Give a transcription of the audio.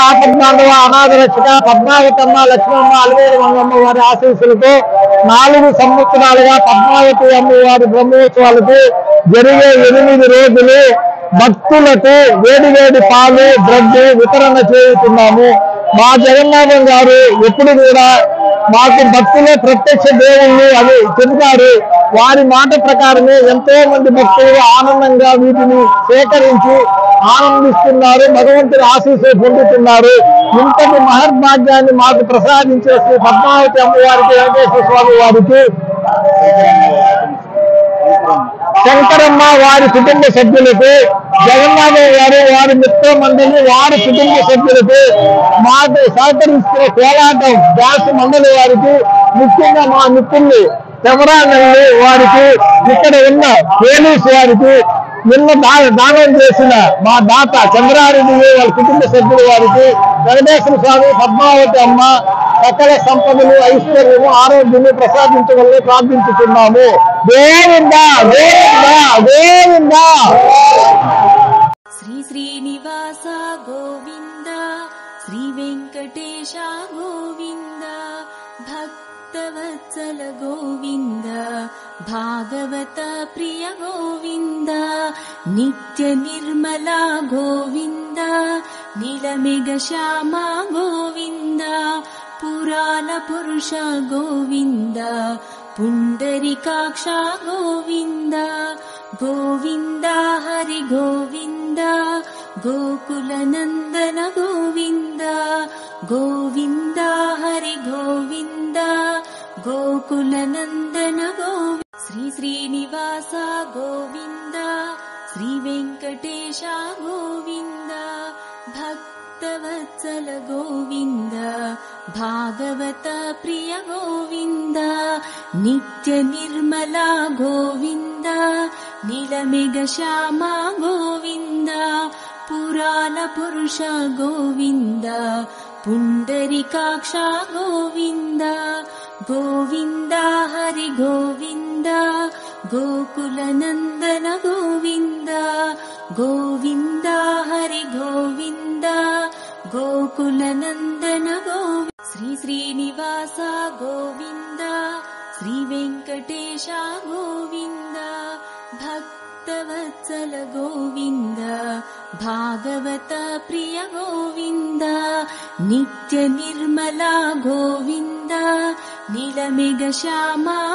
ఆపద్బాంధవ అనాథ రక్షక పద్మావతమ్మ లక్ష్మమ్మ అలివేలు మంగమ్మ వారి ఆశీస్సులతో 4 సంవత్సరాలుగా పద్మావతి అమ్మవారి బ్రహ్మోత్సవాలకు జరిగే 8 రోజులు భక్తులకు వేడి పాలు బ్రెడ్ వితరణ చేస్తున్నాము. మా జగన్నాథం గారు ఎప్పుడు కూడా మాకు భక్తులే ప్రత్యక్ష దేవుళ్ళు అని చెబుతారు. వారి మాట ప్రకారమే ఎంతో మంది భక్తులు ఆనందంగా వీటిని సేకరించి ఆనందిస్తున్నారు. భగవంతుడి ఆశీస్సులు పొందుతున్నారు. ఇంతటి మహర్భాగ్యాన్ని మాకు ప్రసాదించే శ్రీ పద్మావతి అమ్మవారికి, వెంకటేశ్వర స్వామి వారికి, శంకరమ్మ వారి కుటుంబ సభ్యులకు, జగన్నాథం గారు వారి మిత్ర మండలి వారి కుటుంబ సభ్యులకు, మాకు సహకరిస్తున్న కోలాటం డాన్స్ మండలి వారికి, ముఖ్యంగా మా మిత్రులు కెమెరామెన్లు వారికి, ఇక్కడ ఉన్న పోలీసు వారికి, నిన్న దానం చేసిన మా దాత చంద్రారెడ్డి వాళ్ళ కుటుంబ సభ్యుల వారికి, వెంకటేశ్వర స్వామి పద్మావతి అమ్మ సకల సంపదలు ఐశ్వర్యము ఆరోగ్యము ప్రసాదించవలే ప్రార్థించుతున్నాము. గోవిందా గోవిందా గోవిందా. శ్రీ శ్రీనివాస గోవింద, శ్రీ వెంకటేశ గోవింద, భక్తవత్సల గోవింద, భాగవత ప్రియ గోవింద, నిత్య నిర్మల గోవింద, నీలమేఘ శ్యామ గోవింద, పురాణ పురుష గోవింద, పుండరీకాక్ష గోవింద, గోవింద హరి గోవింద, గోకుల నందన గోవింద, గోవింద హరి గోవింద, గోకుల నందన గోవింద. శ్రీ శ్రీనివాస గోవింద, శ్రీ వెంకటేశ గోవింద, భక్తవత్సల గోవింద, భాగవత ప్రియ గోవింద, నిత్య నిర్మల గోవింద, నీలమేఘ శ్యామ గోవింద, పురాణ పురుష గోవింద, పుండరీకాక్ష గోవింద, గోవింద హరి గోవింద, గోకుల నందన గోవింద, గోవింద హరి గోవింద, గోకుల నందన గోవింద. శ్రీ శ్రీనివాస గోవింద, శ్రీ వెంకటేశ గోవింద, భక్తవత్సల గోవింద, భాగవత ప్రియ గోవింద, నిత్య నిర్మల గోవింద, నీలమేఘ శ్యామ